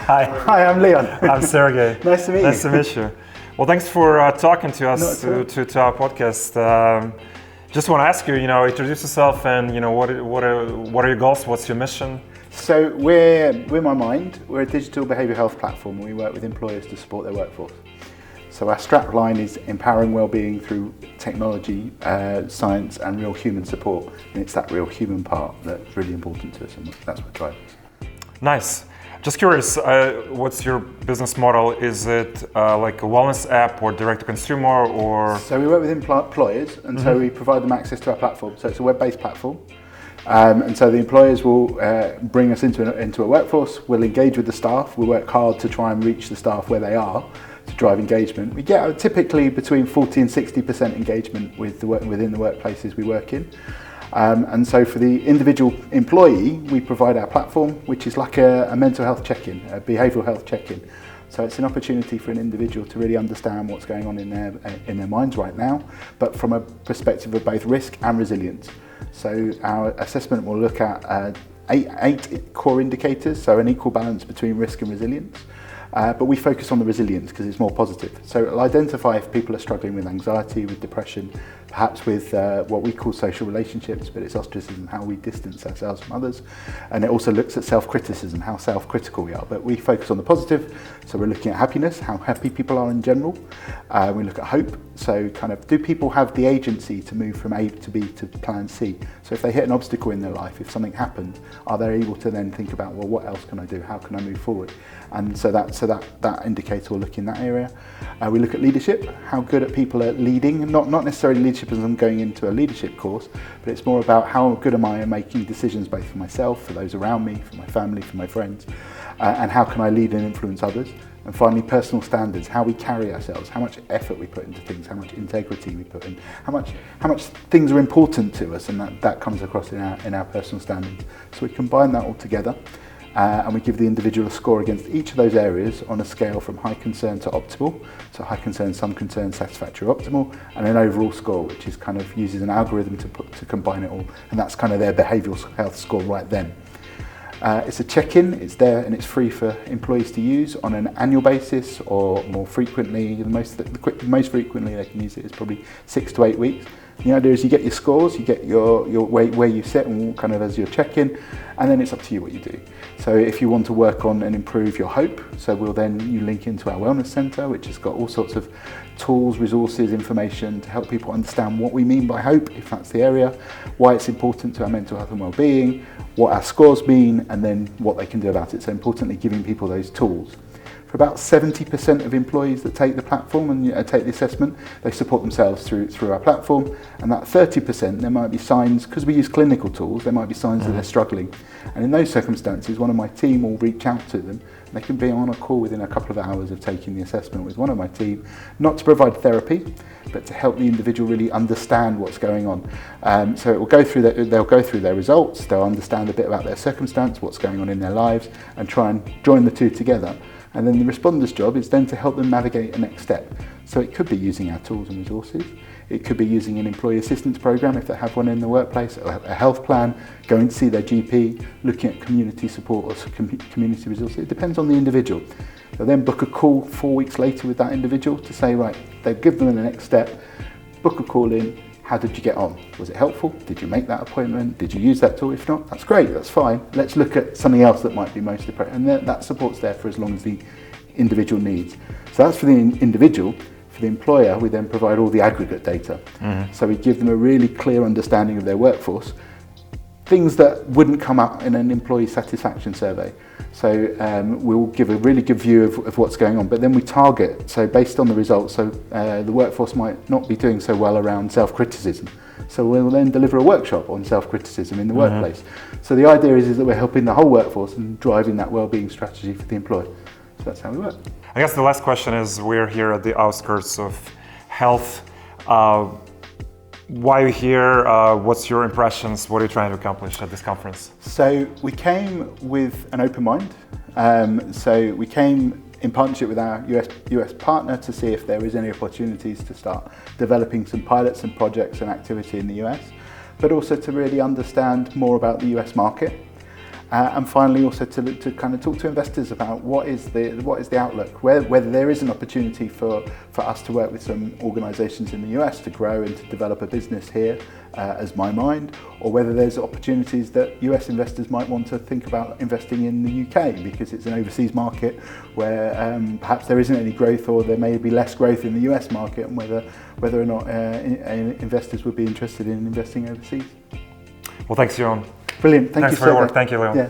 Hi. Hi, I'm Leon. I'm Sergey. Nice to meet you. Nice to meet you. Well, thanks for talking to us to our podcast. Just want to ask you, introduce yourself and what are your goals? What's your mission? So we're MyMynd. We're a digital behavioural health platform. We work with employers to support their workforce. So our strapline is empowering well-being through technology, science, and real human support. And it's that real human part that's really important to us, and that's what drives us. Nice. Just curious, what's your business model? Is it like a wellness app or direct-to-consumer, or? So we work with employers, and so we provide them access to our platform. So it's a web-based platform, and so the employers will bring us into a workforce. We'll engage with the staff. We work hard to try and reach the staff where they are to drive engagement. We get typically between 40 and 60% engagement within the workplaces we work in. And so for the individual employee, we provide our platform, which is like a mental health check-in, a behavioural health check-in. So it's an opportunity for an individual to really understand what's going on in their minds right now, but from a perspective of both risk and resilience. So our assessment will look at eight core indicators, so an equal balance between risk and resilience. But we focus on the resilience because it's more positive. So it'll identify if people are struggling with anxiety, with depression, perhaps with what we call social relationships, but it's ostracism, how we distance ourselves from others. And it also looks at self-criticism, how self-critical we are. But we focus on the positive, so we're looking at happiness, how happy people are in general. We look at hope, so kind of do people have the agency to move from A to B to plan C? So if they hit an obstacle in their life, if something happened, are they able to then think about, well, what else can I do? How can I move forward? And so that indicator will look in that area. We look at leadership, how good at people are leading, not necessarily leadership as I'm going into a leadership course, but it's more about how good am I at making decisions both for myself, for those around me, for my family, for my friends, and how can I lead and influence others. And finally, personal standards, how we carry ourselves, how much effort we put into things, how much integrity we put in, how much things are important to us, and that comes across in our personal standards. So we combine that all together. And we give the individual a score against each of those areas on a scale from high concern to optimal. So high concern, some concern, satisfactory, optimal, and an overall score, which is kind of uses an algorithm to combine it all. And that's kind of their behavioural health score right then. It's a check-in, it's there and it's free for employees to use on an annual basis or more frequently. The most frequently they can use it is probably 6 to 8 weeks. The idea is you get your scores, you get your where you sit and kind of as your check-in, and then it's up to you what you do. So if you want to work on and improve your hope, so you link into our wellness centre, which has got all sorts of tools, resources, information to help people understand what we mean by hope, if that's the area, why it's important to our mental health and well-being, what our scores mean, and then what they can do about it. So importantly, giving people those tools. For about 70% of employees that take the platform and take the assessment, they support themselves through our platform. And that 30%, there might be signs, because we use clinical tools, there might be signs that they're struggling. And in those circumstances, one of my team will reach out to them. And they can be on a call within a couple of hours of taking the assessment with one of my team, not to provide therapy, but to help the individual really understand what's going on. So it will they'll go through their results, they'll understand a bit about their circumstance, what's going on in their lives, and try and join the two together. And then the responder's job is then to help them navigate a next step. So it could be using our tools and resources. It could be using an employee assistance program if they have one in the workplace, a health plan, going to see their GP, looking at community support or community resources. It depends on the individual. They'll then book a call 4 weeks later with that individual to say, right, they've given them the next step, book a call in. How did you get on? Was it helpful? Did you make that appointment? Did you use that tool? If not, that's great, that's fine. Let's look at something else that might be most appropriate. And that support's there for as long as the individual needs. So that's for the individual. For the employer, we then provide all the aggregate data. So we give them a really clear understanding of their workforce, things that wouldn't come up in an employee satisfaction survey. So we'll give a really good view of what's going on, but then we target, so based on the results, so the workforce might not be doing so well around self-criticism. So we'll then deliver a workshop on self-criticism in the workplace. So the idea is that we're helping the whole workforce and driving that well-being strategy for the employee. So that's how we work. I guess the last question is, we're here at the outskirts of health. Why are you here? What's your impressions? What are you trying to accomplish at this conference? So we came with an open mind. So we came in partnership with our US partner to see if there is any opportunities to start developing some pilots and projects and activity in the US, but also to really understand more about the US market. And finally, also to kind of talk to investors about what is the outlook, whether there is an opportunity for us to work with some organisations in the US to grow and to develop a business here as MyMynd, or whether there's opportunities that US investors might want to think about investing in the UK because it's an overseas market where perhaps there isn't any growth, or there may be less growth in the US market, and whether or not investors would be interested in investing overseas. Well, thanks, Leon. Brilliant. Thanks for your work. Thank you, Leon. Yeah.